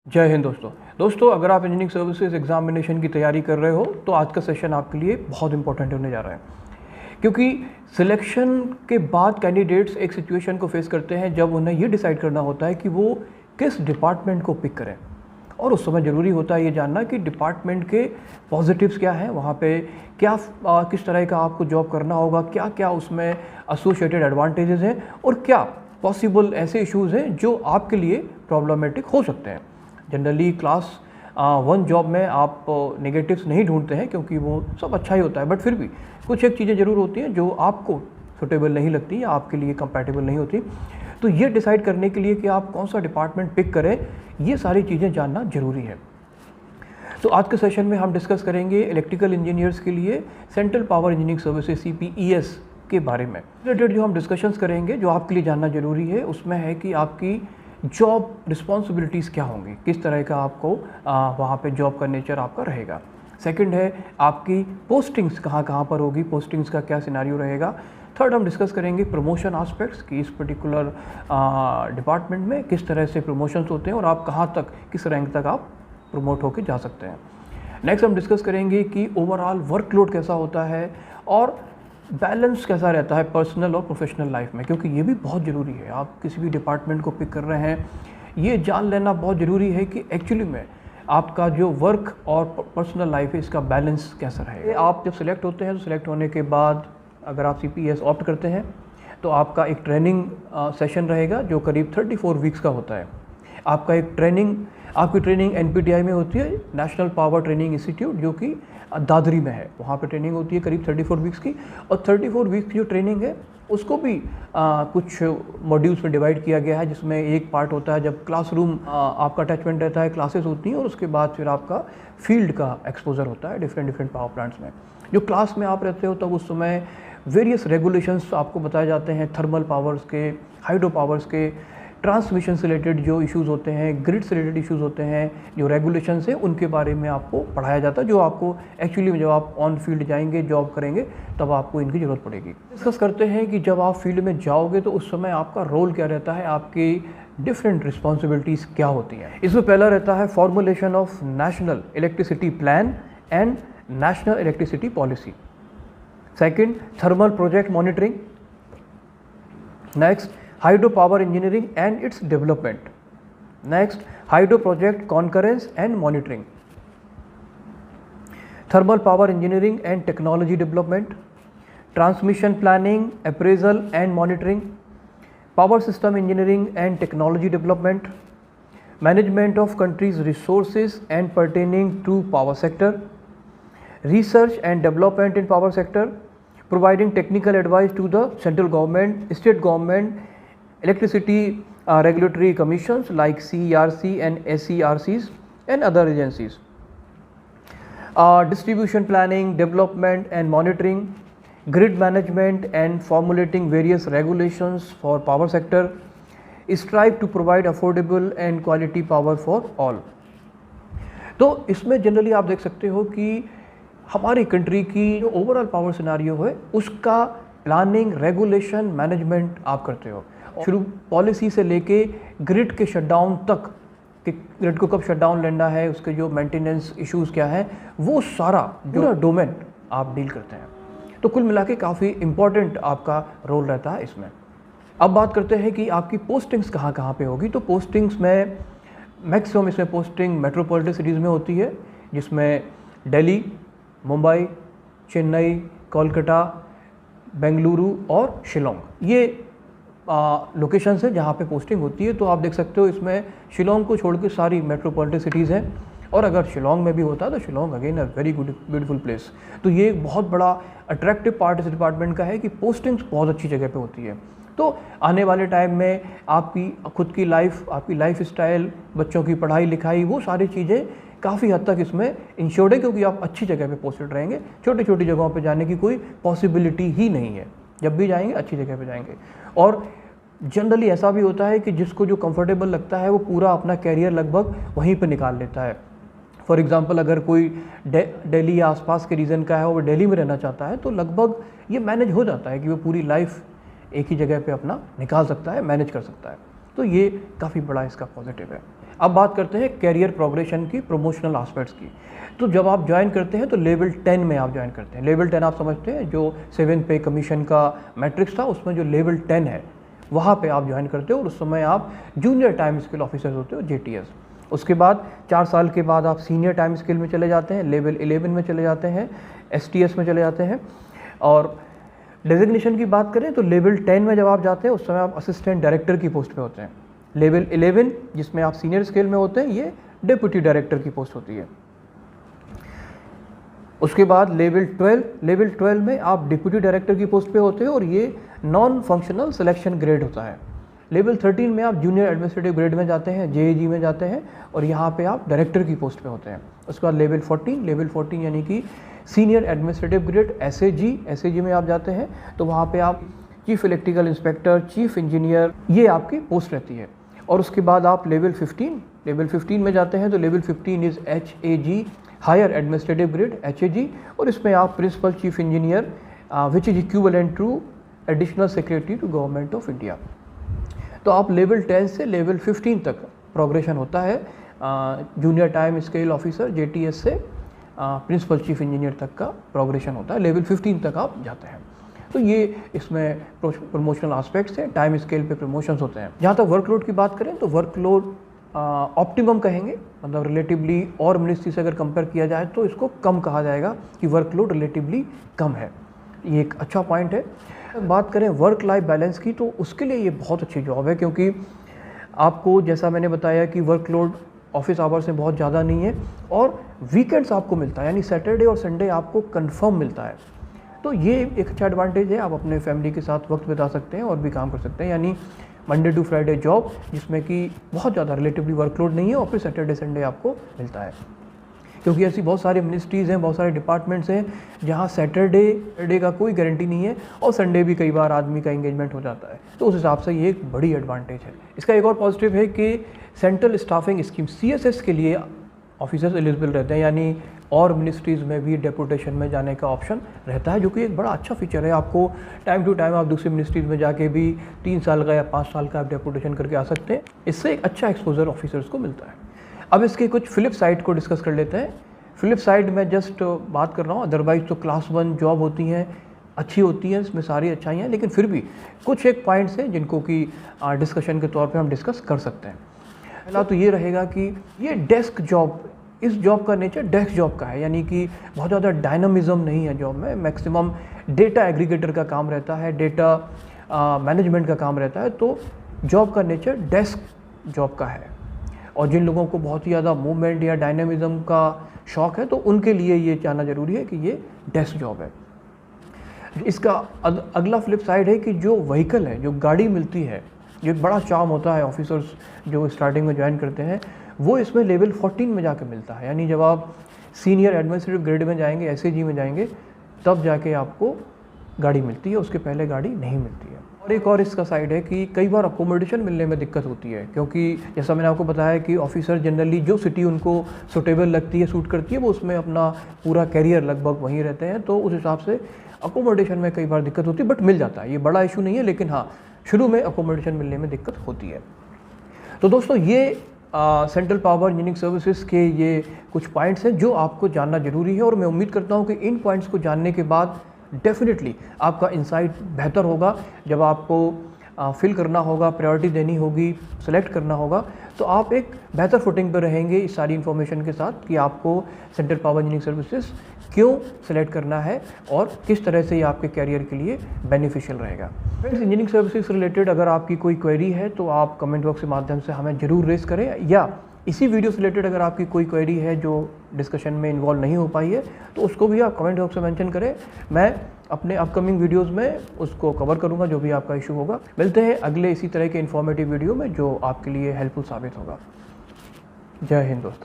जय हिंद दोस्तों अगर आप इंजीनियरिंग सर्विसेज एग्जामिनेशन की तैयारी कर रहे हो तो आज का सेशन आपके लिए बहुत इंपॉर्टेंट होने जा रहा है, क्योंकि सिलेक्शन के बाद कैंडिडेट्स एक सिचुएशन को फेस करते हैं जब उन्हें ये डिसाइड करना होता है कि वो किस डिपार्टमेंट को पिक करें। और उस समय ज़रूरी होता है ये जानना कि डिपार्टमेंट के पॉजिटिव्स क्या हैं, वहाँ पे क्या किस तरह का आपको जॉब करना होगा, क्या क्या उसमें एसोसिएटेड एडवांटेजेस हैं और क्या पॉसिबल ऐसे इश्यूज़ हैं जो आपके लिए प्रॉब्लमेटिक हो सकते हैं। जनरली क्लास 1 जॉब में आप नेगेटिव्स नहीं ढूंढते हैं क्योंकि वो सब अच्छा ही होता है, बट फिर भी कुछ एक चीज़ें ज़रूर होती हैं जो आपको सुटेबल नहीं लगती या आपके लिए कंपैटिबल नहीं होती। तो ये डिसाइड करने के लिए कि आप कौन सा डिपार्टमेंट पिक करें, ये सारी चीज़ें जानना ज़रूरी है। तो आज के सेशन में हम डिस्कस करेंगे इलेक्ट्रिकल इंजीनियर्स के लिए central power engineering services CPES के बारे में रिलेटेड जो हम डिस्कशंस करेंगे, जो आपके लिए जानना ज़रूरी है उसमें है कि आपकी जॉब रिस्पॉन्सिबिलिटीज़ क्या होंगी, किस तरह का आपको वहाँ पे जॉब का नेचर आपका रहेगा। सेकंड है आपकी पोस्टिंग्स कहाँ कहाँ पर होगी, पोस्टिंग्स का क्या सिनारियो रहेगा। थर्ड हम डिस्कस करेंगे प्रमोशन एस्पेक्ट्स कि इस पर्टिकुलर डिपार्टमेंट में किस तरह से प्रमोशंस होते हैं और आप कहाँ तक, किस रैंक तक आप प्रमोट होकर जा सकते हैं। नेक्स्ट हम डिस्कस करेंगे कि ओवरऑल वर्कलोड कैसा होता है और बैलेंस कैसा रहता है पर्सनल और प्रोफेशनल लाइफ में, क्योंकि ये भी बहुत ज़रूरी है। आप किसी भी डिपार्टमेंट को पिक कर रहे हैं, ये जान लेना बहुत ज़रूरी है कि एक्चुअली में आपका जो वर्क और पर्सनल लाइफ है इसका बैलेंस कैसा रहेगा। आप जब सिलेक्ट होते हैं तो सिलेक्ट होने के बाद अगर आप CPES ऑप्ट करते हैं तो आपका एक ट्रेनिंग सेशन रहेगा जो करीब 34 वीक्स का होता है। आपकी ट्रेनिंग NPTI में होती है, नेशनल पावर ट्रेनिंग इंस्टीट्यूट, जो कि दादरी में है। वहाँ पे ट्रेनिंग होती है करीब 34 वीक्स की, और 34 वीक्स की जो ट्रेनिंग है उसको भी कुछ मॉड्यूल्स में डिवाइड किया गया है, जिसमें एक पार्ट होता है जब क्लासरूम आपका अटैचमेंट रहता है, क्लासेस होती हैं, और उसके बाद फिर आपका फील्ड का एक्सपोजर होता है डिफरेंट पावर प्लांट्स में। जो क्लास में आप रहते हो तब उस समय वेरियस रेगुलेशंस आपको बताए जाते हैं, थर्मल पावर्स के, हाइड्रो पावर्स के, ट्रांसमिशन से रिलेटेड जो इश्यूज़ होते हैं, ग्रिड से रिलेटेड इश्यूज़ होते हैं, जो रेगुलेशंस हैं उनके बारे में आपको पढ़ाया जाता है, जो आपको एक्चुअली में जब आप ऑन फील्ड जाएंगे, जॉब करेंगे, तब आपको इनकी ज़रूरत पड़ेगी। डिस्कस करते हैं कि जब आप फील्ड में जाओगे तो उस समय आपका रोल क्या रहता है, आपकी डिफरेंट रिस्पॉन्सिबिलिटीज़ क्या होती हैं। इसमें पहला रहता है formulation of national electricity plan and national electricity policy. Second, thermal project monitoring. Next, hydro power engineering and its development. Next, hydro project concurrence and monitoring. Thermal power engineering and technology development. Transmission planning, appraisal and monitoring. Power system engineering and technology development. Management of country's resources and pertaining to power sector. Research and development in power sector. Providing technical advice to the central government, state government, electricity regulatory commissions like CERC and SERCs and other agencies. Distribution planning, development and monitoring, grid management and formulating various regulations for power sector, strive to provide affordable and quality power for all. तो इसमें generally आप देख सकते हो कि हमारी country की जो ओवरऑल पावर सिनारियो है उसका प्लानिंग, रेगुलेशन, मैनेजमेंट आप करते हो, शुरू पॉलिसी से लेके ग्रिड के शटडाउन तक कि ग्रिड को कब शटडाउन लेना है, उसके जो मेंटेनेंस इश्यूज़ क्या हैं, वो सारा पूरा डोमेन आप डील करते हैं। तो कुल मिला के काफ़ी इम्पॉर्टेंट आपका रोल रहता है इसमें। अब बात करते हैं कि आपकी पोस्टिंग्स कहाँ कहाँ पे होगी। तो पोस्टिंग्स में मैक्सिमम इसमें पोस्टिंग मेट्रोपॉलिटन सिटीज़ में होती है, जिसमें दिल्ली, मुंबई, चेन्नई, कोलकाता, बेंगलुरु और शिलोंग, ये लोकेशंस है जहाँ पे पोस्टिंग होती है। तो आप देख सकते हो इसमें शिलोंग को छोड़ के सारी मेट्रोपॉलिटन सिटीज़ हैं, और अगर शिलोंग में भी होता है तो Shillong again a very good beautiful place. तो ये एक बहुत बड़ा अट्रैक्टिव पार्ट इस डिपार्टमेंट का है कि पोस्टिंग्स बहुत अच्छी जगह पे होती है। तो आने वाले टाइम में आपकी खुद की लाइफ, आपकी लाइफ स्टाइल, बच्चों की पढ़ाई लिखाई, वो सारी चीज़ें काफ़ी हद तक इसमें इंश्योर्ड है, क्योंकि आप अच्छी जगह पे पोस्टेड रहेंगे। छोटी छोटी जगहों पे जाने की कोई पॉसिबिलिटी ही नहीं है, जब भी जाएंगे अच्छी जगह पे जाएंगे। और जनरली ऐसा भी होता है कि जिसको जो कंफर्टेबल लगता है वो पूरा अपना कैरियर लगभग वहीं पे निकाल लेता है। फॉर एग्जांपल अगर कोई दिल्ली या आसपास के रीजन का है और वो दिल्ली में रहना चाहता है तो लगभग ये मैनेज हो जाता है कि वो पूरी लाइफ एक ही जगह पे अपना निकाल सकता है, मैनेज कर सकता है। तो ये काफ़ी बड़ा इसका पॉजिटिव है। अब बात करते हैं कैरियर प्रोग्रेशन की, प्रमोशनल एस्पेक्ट्स की। तो जब आप ज्वाइन करते हैं तो लेवल 10 में आप ज्वाइन करते हैं। लेवल 10 आप समझते हैं, जो 7 पे कमीशन का मैट्रिक्स था उसमें जो लेवल 10 है वहाँ पे आप ज्वाइन करते हो और उस समय आप जूनियर टाइम स्केल ऑफिसर होते हो, JTS। उसके बाद 4 साल के बाद आप सीनियर टाइम स्केल में चले जाते हैं, लेवल 11 में चले जाते हैं, STS में चले जाते हैं। और डेजिग्नेशन की बात करें तो लेवल 10 में जब आप जाते हैं उस समय आप असिस्टेंट डायरेक्टर की पोस्ट पे होते हैं। लेवल 11 जिसमें आप सीनियर स्केल में होते हैं, ये डिप्टी डायरेक्टर की पोस्ट होती है। उसके बाद लेवल 12 में आप डिप्टी डायरेक्टर की पोस्ट पे होते हैं और ये नॉन फंक्शनल सिलेक्शन ग्रेड होता है। लेवल 13 में आप जूनियर एडमिनिस्ट्रेटिव ग्रेड में जाते हैं, JAG में जाते हैं और यहाँ पे आप डायरेक्टर की पोस्ट पे होते हैं। उसके बाद लेवल 14 यानी कि सीनियर एडमिनिस्ट्रेटिव ग्रेड SAG में आप जाते हैं, तो वहाँ पे आप chief electrical inspector, chief engineer, ये आपकी पोस्ट रहती है। और उसके बाद आप लेवल 15 में जाते हैं, तो level 15 is HAG, higher administrative grade HAG, और इसमें आप principal chief engineer which is equivalent to additional secretary to government of India. तो आप लेवल 10 से लेवल 15 तक प्रोग्रेशन होता है junior time scale officer JTS से प्रिंसिपल चीफ इंजीनियर तक का प्रोग्रेशन होता है। लेवल 15 तक आप जाते हैं। तो ये इसमें प्रमोशनल एस्पेक्ट्स हैं, टाइम स्केल पे प्रमोशंस होते हैं। जहाँ तक वर्कलोड की बात करें तो वर्कलोड ऑप्टिमम कहेंगे, मतलब रिलेटिवली और मिनिस्ट्री से अगर कंपेयर किया जाए तो इसको कम कहा जाएगा कि वर्कलोड रिलेटिवली कम है। ये एक अच्छा पॉइंट है। बात करें वर्क लाइफ बैलेंस की तो उसके लिए ये बहुत अच्छी जॉब है, क्योंकि आपको जैसा मैंने बताया कि वर्कलोड ऑफिस आवर्स में बहुत ज़्यादा नहीं है और वीकेंड्स आपको मिलता है, यानी सैटरडे और संडे आपको कंफर्म मिलता है। तो ये एक अच्छा एडवांटेज है, आप अपने फैमिली के साथ वक्त बिता सकते हैं और भी काम कर सकते हैं। यानी मंडे टू फ्राइडे जॉब जिसमें कि बहुत ज़्यादा रिलेटिवली वर्कलोड नहीं है और फिर सैटरडे संडे आपको मिलता है। क्योंकि ऐसी बहुत सारी मिनिस्ट्रीज़ हैं, बहुत सारे डिपार्टमेंट्स हैं जहाँ सैटरडे का कोई गारंटी नहीं है और संडे भी कई बार आदमी का एंगेजमेंट हो जाता है। तो उस हिसाब से ये एक बड़ी एडवांटेज है। इसका एक और पॉजिटिव है कि सेंट्रल स्टाफिंग स्कीम CSS के लिए ऑफिसर्स एलिजिबल रहते हैं, यानी और मिनिस्ट्रीज़ में भी डेपुटेशन में जाने का ऑप्शन रहता है, जो कि एक बड़ा अच्छा फीचर है। आपको टाइम टू टाइम आप दूसरी मिनिस्ट्रीज़ में जाके भी 3 साल का या 5 साल का आप डेपुटेशन करके आ सकते हैं। इससे एक अच्छा एक्सपोजर ऑफिसर्स को मिलता है। अब इसके कुछ फ्लिप साइड को डिस्कस कर लेते हैं। फ्लिप साइड में जस्ट बात कर रहा हूँ, अदरवाइज तो क्लास 1 जॉब होती हैं, अच्छी होती हैं, इसमें सारी अच्छाई हैं, लेकिन फिर भी कुछ एक पॉइंट्स हैं जिनको कि डिस्कशन के तौर पे हम डिस्कस कर सकते हैं। पहला तो ये रहेगा कि ये डेस्क जॉब, इस जॉब का नेचर डेस्क जॉब का है, यानी कि बहुत ज़्यादा डायनामिज्म नहीं है जॉब में। मैक्सिमम डेटा एग्रीगेटर का काम रहता है, डेटा मैनेजमेंट का काम रहता है। तो जॉब का नेचर डेस्क जॉब का है और जिन लोगों को बहुत ही ज़्यादा मूवमेंट या डायनामिज्म का शौक है तो उनके लिए ये जानना ज़रूरी है कि ये डेस्क जॉब है। इसका अगला फ्लिप साइड है कि जो व्हीकल है, जो गाड़ी मिलती है, जो एक बड़ा चार्म होता है ऑफिसर्स जो स्टार्टिंग में ज्वाइन करते हैं, वो इसमें लेवल 14 में जाकर मिलता है। यानी जब आप सीनियर एडमिनिस्ट्रेटिव ग्रेड में जाएंगे, SAG में जाएंगे, तब जाके आपको गाड़ी मिलती है, उसके पहले गाड़ी नहीं मिलती है। और एक और इसका साइड है कि कई बार अकोमोडेशन मिलने में दिक्कत होती है, क्योंकि जैसा मैंने आपको बताया कि ऑफिसर जनरली जो सिटी उनको सूटेबल लगती है, सूट करती है, वो उसमें अपना पूरा कैरियर लगभग वहीं रहते हैं। तो उस हिसाब से अकोमोडेशन में कई बार दिक्कत होती है, बट मिल जाता है। ये बड़ा इशू नहीं है, लेकिन हाँ, शुरू में अकोमोडेशन मिलने में दिक्कत होती है। तो दोस्तों ये सेंट्रल पावर इंजीनियरिंग सर्विसेज के ये कुछ पॉइंट्स हैं जो आपको जानना ज़रूरी है और मैं उम्मीद करता हूँ कि इन पॉइंट्स को जानने के बाद डेफिनेटली आपका इंसाइट बेहतर होगा। जब आपको फिल करना होगा, प्रायोरिटी देनी होगी, सेलेक्ट करना होगा, तो आप एक बेहतर फुटिंग पर रहेंगे इस सारी इन्फॉर्मेशन के साथ कि आपको सेंट्रल पावर इंजीनियरिंग सर्विसेज क्यों सेलेक्ट करना है और किस तरह से ये आपके कैरियर के लिए बेनिफिशियल रहेगा। फ्रेंड्स, इंजीनियरिंग सर्विसेज से रिलेटेड अगर आपकी कोई क्वेरी है तो आप कमेंट बॉक्स के माध्यम से हमें ज़रूर रेस करें, या इसी वीडियो से रिलेटेड अगर आपकी कोई क्वेरी है जो डिस्कशन में इन्वॉल्व नहीं हो पाई है तो उसको भी आप कमेंट बॉक्स में मेंशन करें। मैं अपने अपकमिंग वीडियोस में उसको कवर करूंगा जो भी आपका इशू होगा। मिलते हैं अगले इसी तरह के इन्फॉर्मेटिव वीडियो में जो आपके लिए हेल्पफुल साबित होगा। जय हिंद दोस्तों।